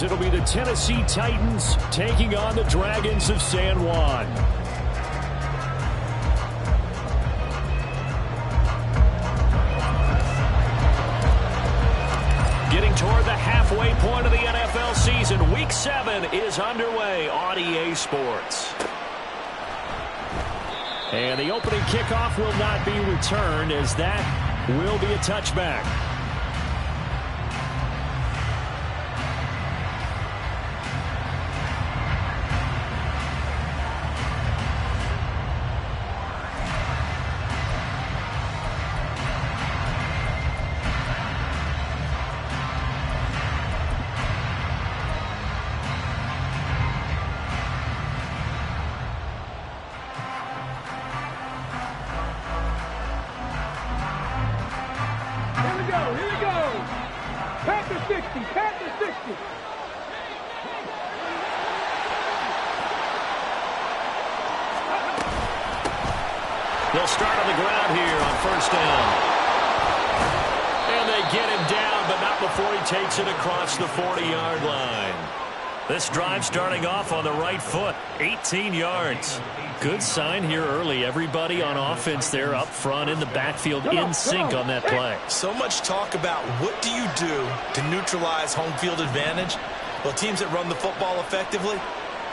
as it'll be the Tennessee Titans taking on the Dragons of San Juan. Getting toward the halfway point of the NFL season, Week 7 is underway on EA Sports. And the opening kickoff will not be returned, as that will be a touchback. They'll start on the ground here on first down. And they get him down, but not before he takes it across the 40-yard line. This drive starting off on the right foot, 18 yards. Good sign here early. Everybody on offense there up front in the backfield in sync on that play. So much talk about what do you do to neutralize home field advantage? Well, teams that run the football effectively,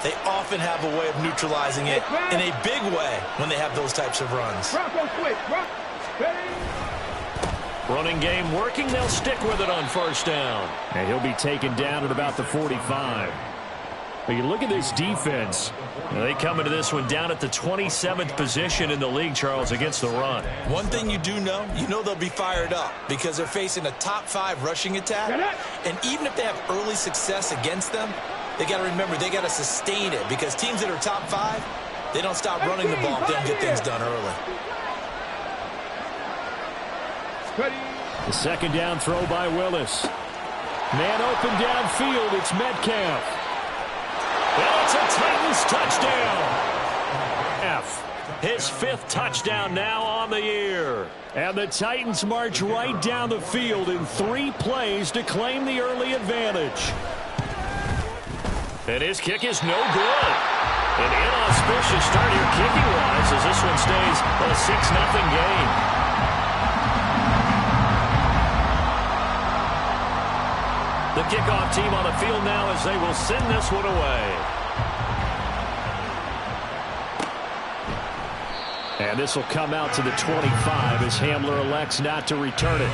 they often have a way of neutralizing it in a big way when they have those types of runs. Running game working. They'll stick with it on first down. And he'll be taken down at about the 45. But you look at this defense. They come into this one down at the 27th position in the league, Charles, against the run. One thing you do know, they'll be fired up because they're facing a top 5 rushing attack. And even if they have early success against them, they got to remember they got to sustain it, because teams that are top 5, they don't stop running the ball if they don't get things done early. The second down throw by Willis. Man open downfield. It's Metcalf. Well, it's a Titans touchdown. His 5th touchdown now on the year. And the Titans march right down the field in 3 plays to claim the early advantage. And his kick is no good. An inauspicious start here kicking-wise as this one stays a 6-0 game. The kickoff team on the field now as they will send this one away. And this will come out to the 25 as Hamler elects not to return it.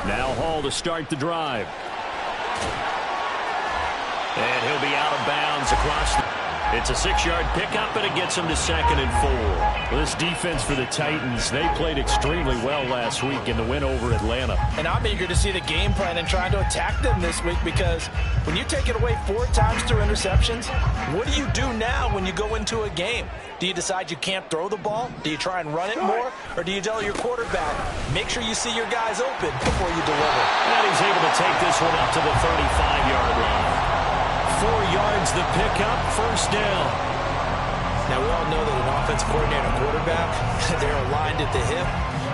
Now Hall to start the drive. And he'll be out of bounds across the... It's a 6-yard pickup, and it gets him to 2nd and 4. Well, this defense for the Titans, they played extremely well last week in the win over Atlanta. And I'm eager to see the game plan and trying to attack them this week, because when you take it away 4 times through interceptions, what do you do now when you go into a game? Do you decide you can't throw the ball? Do you try and run it more? Or do you tell your quarterback, make sure you see your guys open before you deliver? And he's able to take this one up to the 35-yard line. 4 yards the pickup, first down. Now, we all know that an offensive coordinator and quarterback, they're aligned at the hip.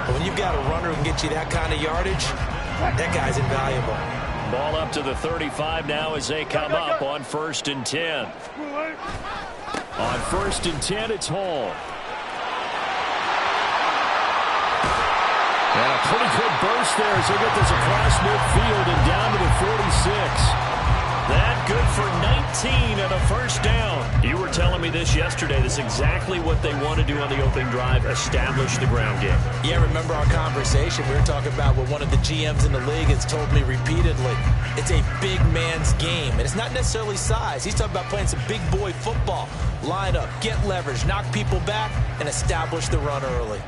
But when you've got a runner who can get you that kind of yardage, that guy's invaluable. Ball up to the 35 now as they come up on 1st and 10. On 1st and 10, it's Hall. And a pretty good burst there as they get this across midfield and down to the 46. That good for 19 and a first down. You were telling me this yesterday. This is exactly what they want to do on the opening drive, establish the ground game. Yeah, remember our conversation? We were talking about what one of the GMs in the league has told me repeatedly. It's a big man's game, and it's not necessarily size. He's talking about playing some big boy football. Line up, get leverage, knock people back, and establish the run early.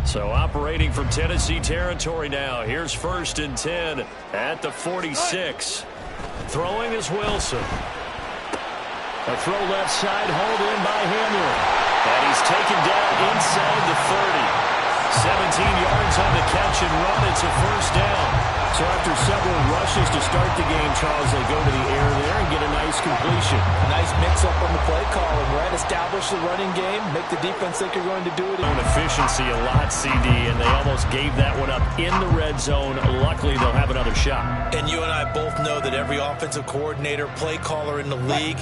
So operating from Tennessee territory now. Here's 1st and 10 at the 46. Throwing is Wilson. A throw left side, hauled in by Hamlin. And he's taken down inside the 30. 17 yards on the catch and run. It's a first down. So after several rushes to start the game, Charles, they go to the air there and get a nice completion. Nice mix-up on the play calling, right? Establish the running game, make the defense think you're going to do it. Efficiency a lot, CD, and they almost gave that one up in the red zone. Luckily, they'll have another shot. And you and I both know that every offensive coordinator, play caller in the league,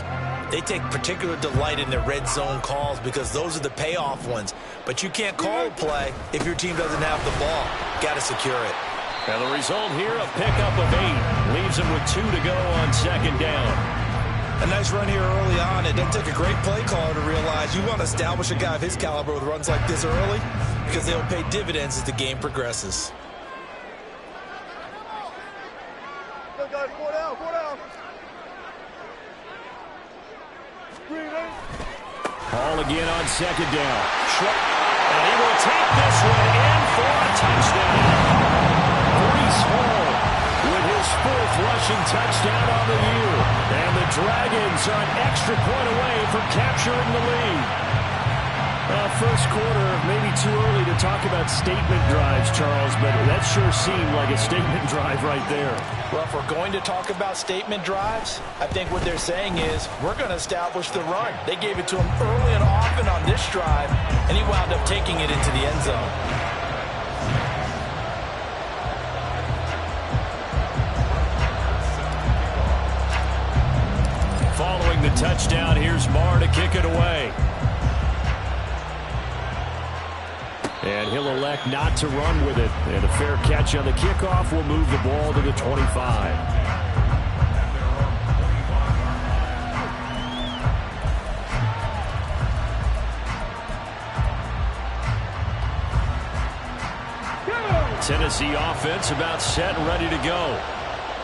they take particular delight in their red zone calls because those are the payoff ones. But you can't call a play if your team doesn't have the ball. Got to secure it. And the result here, a pickup of 8. Leaves them with 2 to go on 2nd down. A nice run here early on. It doesn't take a great play caller to realize you want to establish a guy of his caliber with runs like this early because they'll pay dividends as the game progresses. Hall again on 2nd down. And he will take this one in for a touchdown. Hall with his 4th rushing touchdown on the year. And the Dragons are an extra point away from capturing the lead. First quarter, maybe too early to talk about statement drives, Charles, but that sure seemed like a statement drive right there. Well, if we're going to talk about statement drives, I think what they're saying is we're going to establish the run. They gave it to him early and often on this drive, and he wound up taking it into the end zone. Following the touchdown, here's Marr to kick it away. And he'll elect not to run with it. And a fair catch on the kickoff will move the ball to the 25. Tennessee offense about set and ready to go.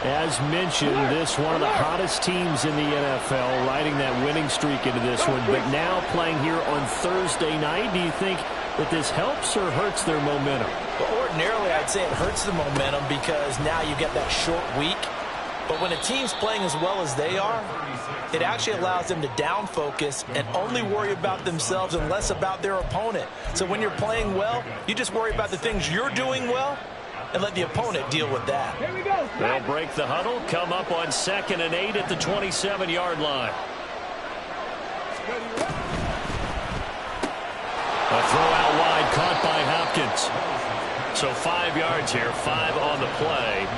As mentioned, this one of the hottest teams in the NFL, riding that winning streak into this one, but now playing here on Thursday night. Do you think that this helps or hurts their momentum? Well, ordinarily, I'd say it hurts the momentum because now you get that short week. But when a team's playing as well as they are, it actually allows them to down focus and only worry about themselves and less about their opponent. So when you're playing well, you just worry about the things you're doing well and let the opponent deal with that. Here we go. They'll break the huddle, come up on 2nd and 8 at the 27-yard line. A throw out wide, caught by Hopkins. So 5 yards here, 5 on the play.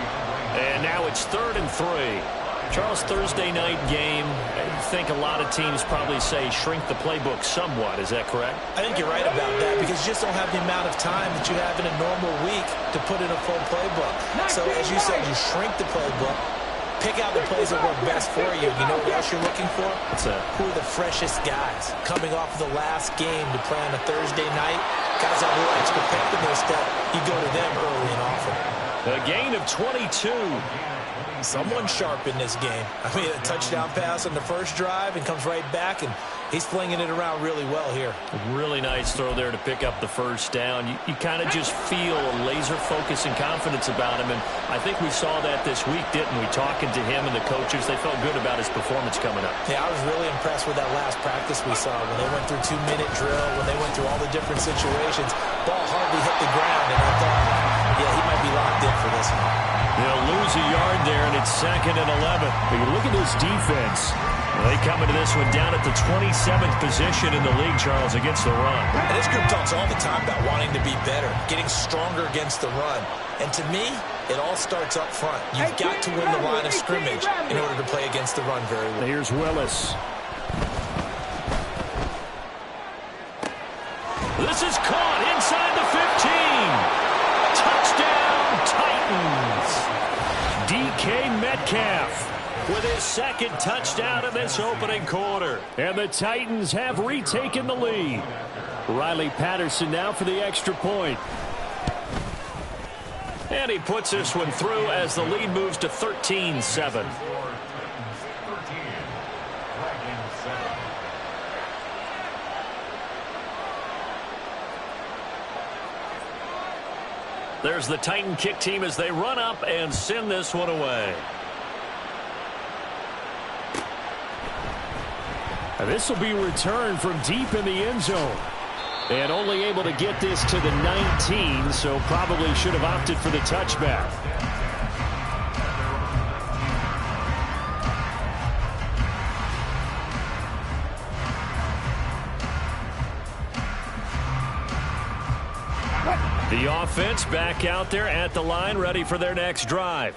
And now it's 3rd and 3. Charles, Thursday night game, I think a lot of teams probably say shrink the playbook somewhat. Is that correct? I think you're right about that because you just don't have the amount of time that you have in a normal week to put in a full playbook. So as you said, you shrink the playbook, pick out the plays that work best for you. You know what else you're looking for? What's that? Who are the freshest guys coming off the last game to play on a Thursday night? Guys have a little extra pep in their step. You go to them early and often. A gain of 22. Someone sharp in this game. I mean, a touchdown pass on the first drive and comes right back, and he's flinging it around really well here. Really nice throw there to pick up the first down. You kind of just feel a laser focus and confidence about him, and I think we saw that this week, didn't we? Talking to him and the coaches, they felt good about his performance coming up. Yeah, I was really impressed with that last practice we saw when they went through 2-minute drill, when they went through all the different situations. Ball hardly hit the ground, and I thought, yeah, he might be locked in for this one. They'll lose a yard there, and it's 2nd and 11. But you look at this defense. They come into this one down at the 27th position in the league, Charles, against the run. And this group talks all the time about wanting to be better, getting stronger against the run. And to me, it all starts up front. You've got to win the line of scrimmage in order to play against the run very well. Here's Willis. This is caught inside the 15. Touchdown, Titans. DK Metcalf with his second touchdown in this opening quarter. And the Titans have retaken the lead. Riley Patterson now for the extra point. And he puts this one through as the lead moves to 13-7. There's the Titan kick team as they run up and send this one away. This will be returned from deep in the end zone. And only able to get this to the 19, so probably should have opted for the touchback. The offense back out there at the line, ready for their next drive.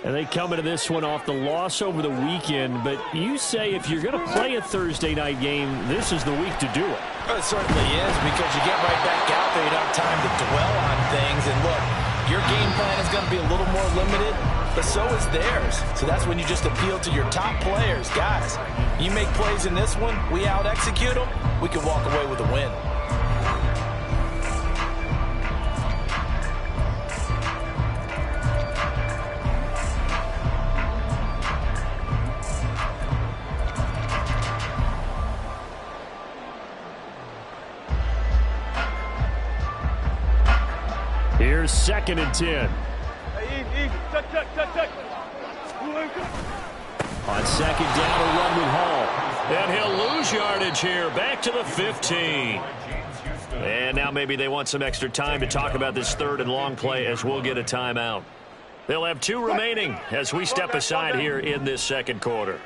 And they come into this one off the loss over the weekend, but you say if you're going to play a Thursday night game, this is the week to do it. Well, it certainly is, because you get right back out there. You don't have time to dwell on things. And look, your game plan is going to be a little more limited, but so is theirs. So that's when you just appeal to your top players. Guys, you make plays in this one, we out-execute them, we can walk away with a win. Here's 2nd and 10. On 2nd down, a run with Hall. And he'll lose yardage here, back to the 15. And now maybe they want some extra time to talk about this 3rd and long play as we'll get a timeout. They'll have 2 remaining as we step aside here in this 2nd quarter.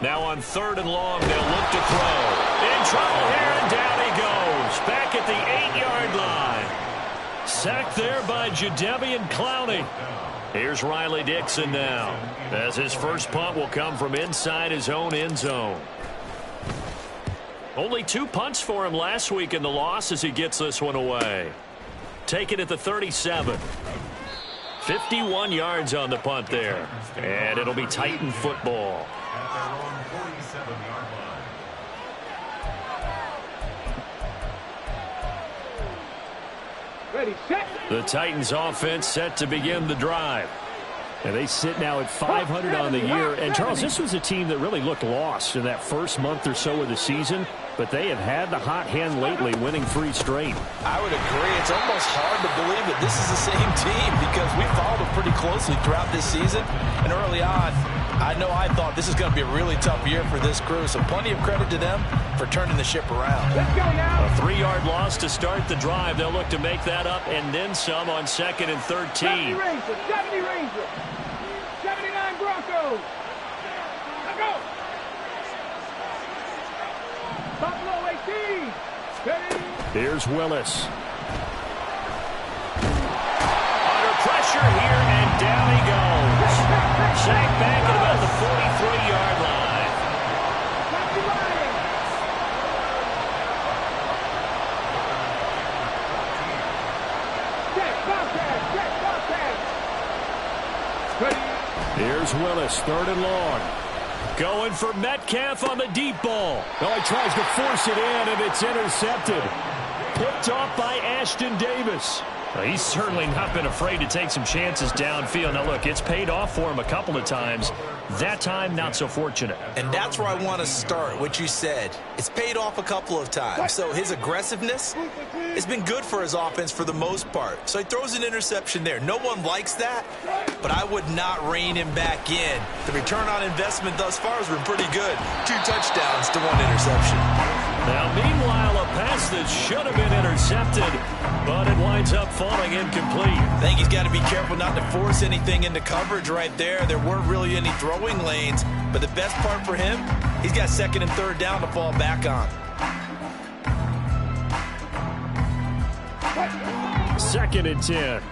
Now on 3rd and long, they'll look to throw. In trouble here, and down he goes. Back at the 8-yard line. Sacked there by Jadeveon Clowney. Here's Riley Dixon now, as his first punt will come from inside his own end zone. Only 2 punts for him last week in the loss as he gets this one away. Taken at the 37. 51 yards on the punt there. And it'll be Titan football. Ready, set. The Titans offense set to begin the drive. And they sit now at 500 on the year. And, Charles, this was a team that really looked lost in that first month or so of the season. But they have had the hot hand lately, winning 3 straight. I would agree. It's almost hard to believe that this is the same team, because we followed them pretty closely throughout this season. And early on, I know I thought this is going to be a really tough year for this crew. So plenty of credit to them for turning the ship around. Let's go now. A 3-yard loss to start the drive. They'll look to make that up and then some on 2nd and 13. 70 Rangers, 70 Rangers, 79 Broncos. Let's go. Buffalo 18. Ready. Here's Willis. Under pressure here, and down he goes. Sacked back at about the 43-yard line. Here's Willis, 3rd and long. Going for Metcalf on the deep ball. Oh, he tries to force it in, and it's intercepted. Picked off by Ashton Davis. Well, he's certainly not been afraid to take some chances downfield. Now, look, it's paid off for him a couple of times. That time, not so fortunate. And that's where I want to start, what you said. It's paid off a couple of times. So his aggressiveness has been good for his offense for the most part. So he throws an interception there. No one likes that, but I would not rein him back in. The return on investment thus far has been pretty good. 2 touchdowns to 1 interception. Now, meanwhile, a pass that should have been intercepted, but it winds up falling incomplete. I think he's got to be careful not to force anything into coverage right there. There weren't really any throwing lanes, but the best part for him, he's got 2nd and 3rd down to fall back on. 2nd and 10.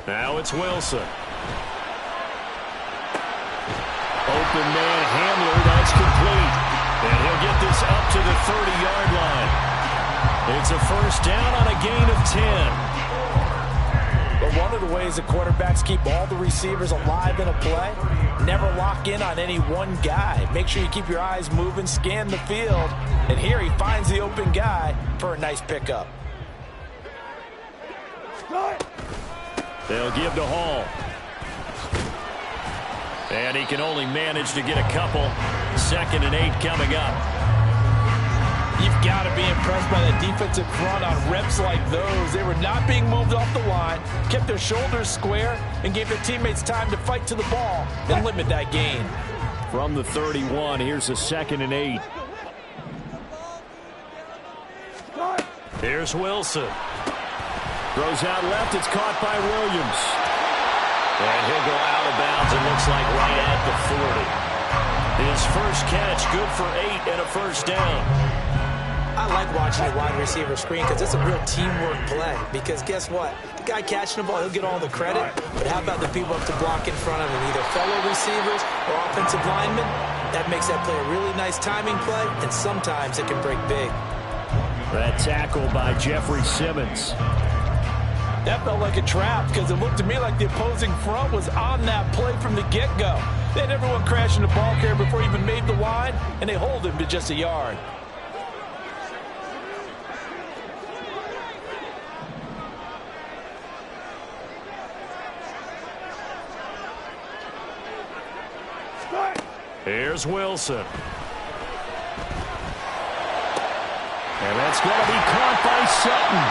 Now it's Wilson. Open man handler, that's complete. And he'll get this up to the 30-yard line. It's a first down on a gain of 10. But one of the ways the quarterbacks keep all the receivers alive in a play, never lock in on any one guy. Make sure you keep your eyes moving, scan the field. And here he finds the open guy for a nice pickup. They'll give to Hall. And he can only manage to get a couple. 2nd and 8 coming up. You've got to be impressed by the defensive front on reps like those. They were not being moved off the line, kept their shoulders square, and gave their teammates time to fight to the ball and limit that gain. From the 31, here's a 2nd and 8. Here's Wilson. Throws out left. It's caught by Williams. And he'll go out of bounds, it looks like right at the 40. His first catch, good for 8 and a first down. I like watching the wide receiver screen because it's a real teamwork play. Because guess what? The guy catching the ball, he'll get all the credit. But how about the people up to block in front of him, either fellow receivers or offensive linemen? That makes that play a really nice timing play, and sometimes it can break big. That tackle by Jeffrey Simmons. That felt like a trap because it looked to me like the opposing front was on that play from the get-go. They had everyone crashing the ball carrier before he even made the line, and they hold him to just a yard. Here's Wilson. And that's going to be caught by Sutton.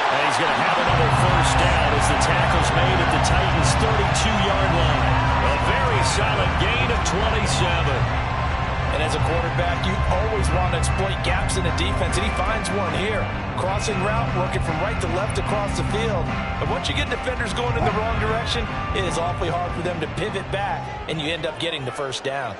And he's going to have another first down as the tackle's made at the Titans' 32-yard line. A very solid gain of 27. And as a quarterback, you always want to exploit gaps in the defense, and he finds one here. Crossing route, working from right to left across the field. But once you get defenders going in the wrong direction, it is awfully hard for them to pivot back, and you end up getting the first down.